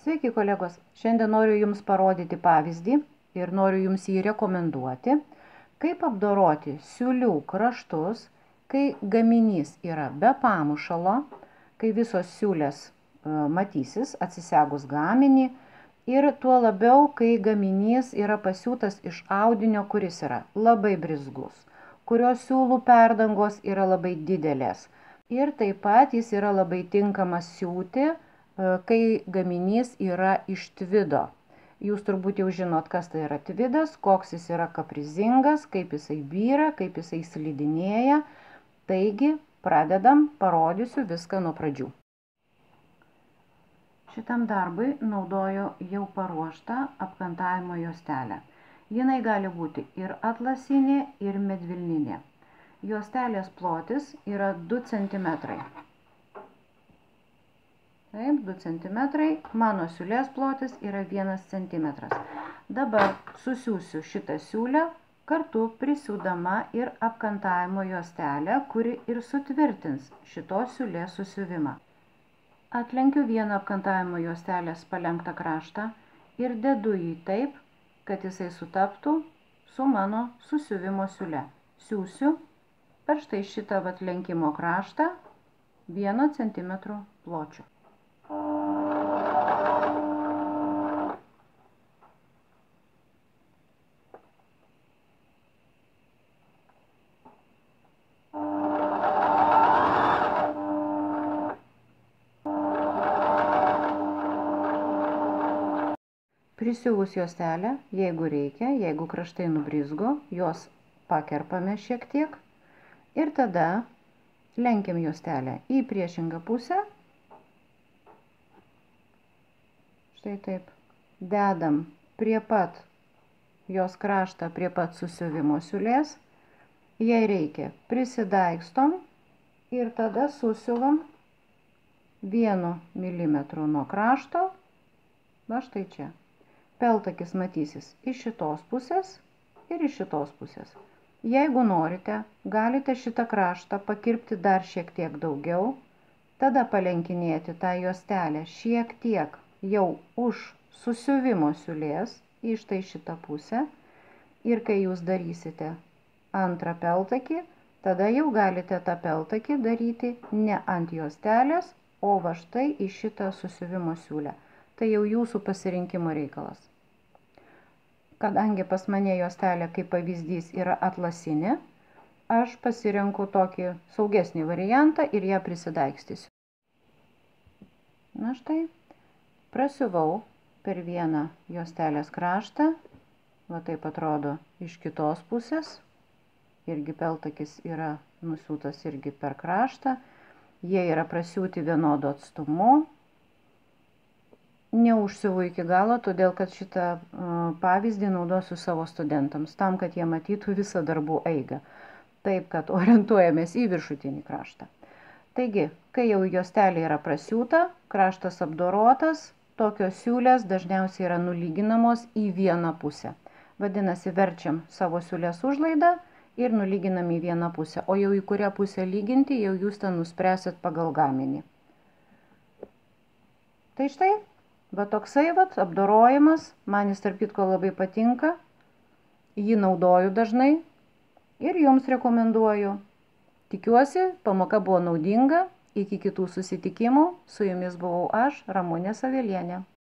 Sveiki kolegos, šiandien noriu Jums parodyti pavyzdį ir noriu Jums jį rekomenduoti, kaip apdoroti siūlių kraštus, kai gaminys yra be pamušalo, kai visos siūlės matysis atsisegus gaminį ir tuo labiau, kai gaminys yra pasiūtas iš audinio, kuris yra labai brizgus, kurio siūlų perdangos yra labai didelės ir taip pat jis yra labai tinkamas siūti, kai gaminys yra iš tvido. Jūs turbūt jau žinot, kas tai yra tvidas, koks jis yra kaprizingas, kaip jisai byra, kaip jisai slidinėja. Taigi, pradedam, parodysiu viską nuo pradžių. Šitam darbui naudoju jau paruoštą apkantavimo juostelę. Jinai gali būti ir atlasinė, ir medvilninė. Juostelės plotis yra 2 cm. Taip, 2 cm, mano siūlės plotis yra 1 cm. Dabar susiūsiu šitą siūlę, kartu prisiūdama ir apkantavimo juostelę, kuri ir sutvirtins šitos siūlės susiuvimą. Atlenkiu vieną apkantavimo juostelės palenktą kraštą ir dedu jį taip, kad jisai sutaptų su mano susiuvimo siūle. Siūsiu per štai šitą lenkimo kraštą 1 cm pločio. Prisiuvus juostelę, jeigu reikia, jeigu kraštai nubrizgo, jos pakerpame šiek tiek ir tada lenkiam juostelę į priešingą pusę. Štai taip. Dedam prie pat jos kraštą, prie pat susiuvimo siūlės. Jei reikia, prisidaigstom ir tada susiuvam 1 mm nuo krašto. Va štai čia. Peltakis matysis iš šitos pusės ir iš šitos pusės. Jeigu norite, galite šitą kraštą pakirpti dar šiek tiek daugiau, tada palenkinėti tą juostelę šiek tiek jau už susiuvimo siūlės į štai šitą pusę. Ir kai jūs darysite antrą peltakį, tada jau galite tą peltakį daryti ne ant juostelės, o va štai į šitą susiuvimo siūlę. Tai jau jūsų pasirinkimo reikalas. Kadangi pas mane juostelė kaip pavyzdys yra atlasinė, aš pasirenku tokį saugesnį variantą ir ją prisidaikstysiu. Na štai, prasiuvau per vieną juostelės kraštą, va taip atrodo iš kitos pusės, irgi peltakis yra nusiūtas irgi per kraštą, jie yra prasiūti vienodu atstumu. Neužsiuvu iki galo, todėl kad šitą pavyzdį naudosiu savo studentams, tam, kad jie matytų visą darbų eigą, taip, kad orientuojamės į viršutinį kraštą. Taigi, kai jau juostelė yra prasiūta, kraštas apdorotas, tokios siūlės dažniausiai yra nulyginamos į vieną pusę. Vadinasi, verčiam savo siūlės užlaidą ir nulyginam į vieną pusę, o jau į kurią pusę lyginti, jau jūs ten nuspręsit pagal gaminį. Tai štai. Va toksai apdorojimas, man jis tarp kitko labai patinka, jį naudoju dažnai ir jums rekomenduoju. Tikiuosi, pamoka buvo naudinga, iki kitų susitikimų, su jumis buvau aš, Ramunė Savelienė.